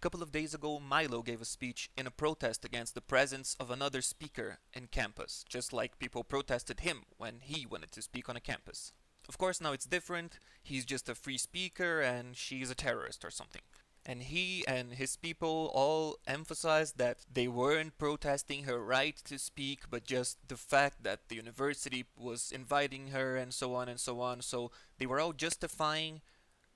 couple of days ago, Milo gave a speech in a protest against the presence of another speaker in campus, just like people protested him when he wanted to speak on a campus. Of course, now it's different. He's just a free speaker and she's a terrorist or something. And he and his people all emphasized that they weren't protesting her right to speak, but just the fact that the university was inviting her and so on and so on. So they were all justifying,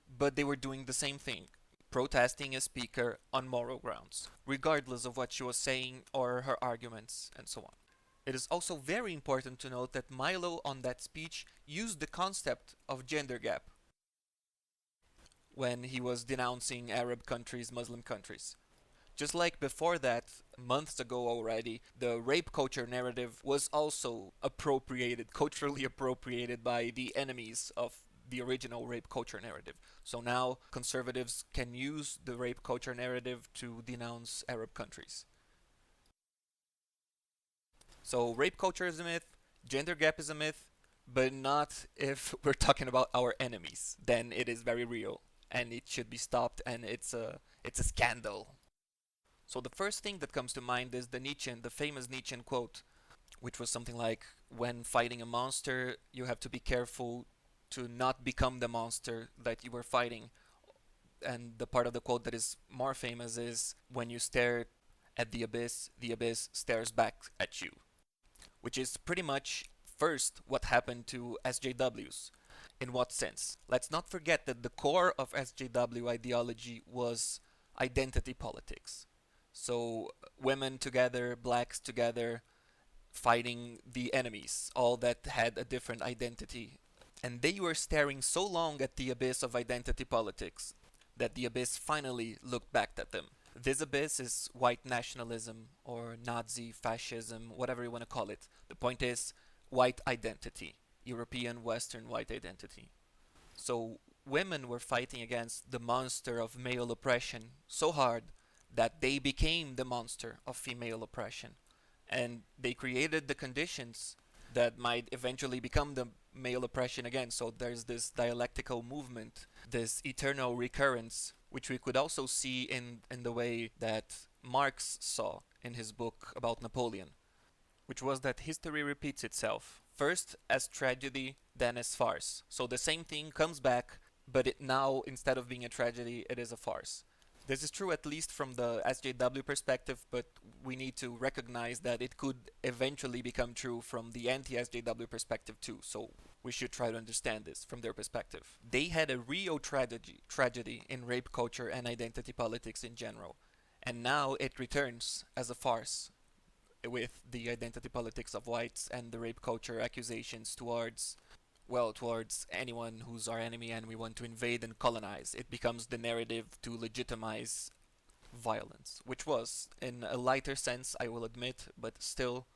but they were doing the same thing, protesting a speaker on moral grounds, regardless of what she was saying or her arguments and so on. It is also very important to note that Milo on that speech used the concept of gender gap when he was denouncing Arab countries, Muslim countries. Just like before that, months ago already, the rape culture narrative was also culturally appropriated by the enemies of the original rape culture narrative. So now conservatives can use the rape culture narrative to denounce Arab countries. So rape culture is a myth, gender gap is a myth, but not if we're talking about our enemies. Then it is very real, and it should be stopped, and it's a scandal. So the first thing that comes to mind is the famous Nietzschean quote, which was something like, when fighting a monster, you have to be careful to not become the monster that you were fighting. And the part of the quote that is more famous is, when you stare at the abyss stares back at you. Which is pretty much first what happened to SJWs. In what sense? Let's not forget that the core of SJW ideology was identity politics. So women together, blacks together, fighting the enemies, all that had a different identity. And they were staring so long at the abyss of identity politics that the abyss finally looked back at them. This abyss is white nationalism or Nazi fascism, whatever you want to call it. The point is white identity, European Western white identity. So women were fighting against the monster of male oppression so hard that they became the monster of female oppression. And they created the conditions that might eventually become the male oppression again. So there's this dialectical movement, this eternal recurrence, which we could also see in the way that Marx saw in his book about Napoleon, which was that history repeats itself, first as tragedy, then as farce. So the same thing comes back, but it now, instead of being a tragedy, it is a farce. This is true at least from the SJW perspective, but we need to recognize that it could eventually become true from the anti-SJW perspective too, so we should try to understand this from their perspective. They had a real tragedy in rape culture and identity politics in general, and now it returns as a farce with the identity politics of whites and the rape culture accusations towards anyone who's our enemy and we want to invade and colonize. It becomes the narrative to legitimize violence, which was, in a lighter sense, I will admit, but still,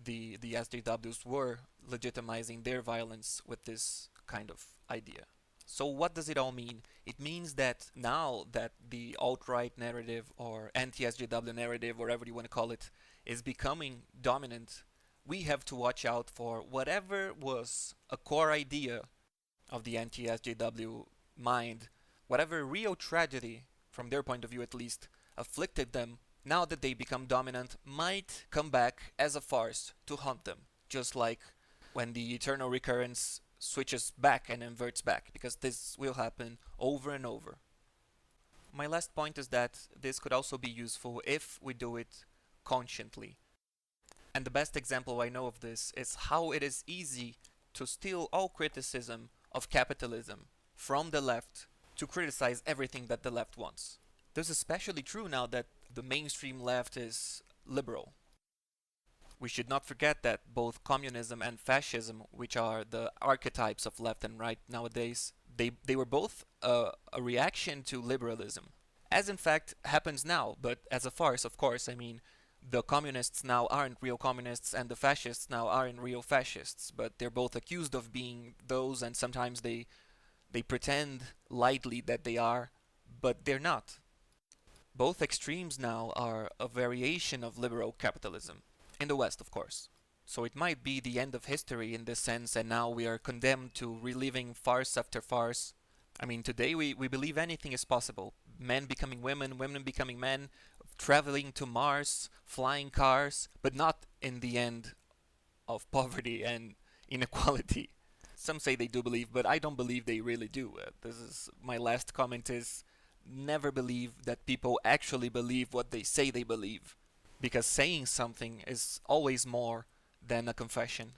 the SJWs were legitimizing their violence with this kind of idea. So what does it all mean? It means that now that the alt-right narrative or anti-SJW narrative, whatever you want to call it, is becoming dominant, we have to watch out for whatever was a core idea of the anti-SJW mind, whatever real tragedy, from their point of view at least, afflicted them, now that they become dominant, might come back as a farce to haunt them, just like when the eternal recurrence switches back and inverts back, because this will happen over and over. My last point is that this could also be useful if we do it consciently. And the best example I know of this is how it is easy to steal all criticism of capitalism from the left to criticize everything that the left wants. This is especially true now that the mainstream left is liberal. We should not forget that both communism and fascism, which are the archetypes of left and right nowadays, they were both a reaction to liberalism. As in fact happens now, but as a farce, of course. I mean, the communists now aren't real communists and the fascists now aren't real fascists, but they're both accused of being those, and sometimes they pretend lightly that they are, but they're not. Both extremes now are a variation of liberal capitalism. In the West, of course. So it might be the end of history in this sense, and now we are condemned to reliving farce after farce. I mean, today we believe anything is possible men becoming women, women becoming men, traveling to Mars, flying cars, but not in the end of poverty and inequality. Some say they do believe, but I don't believe they really do. This is my last comment: is never believe that people actually believe what they say they believe, because saying something is always more than a confession.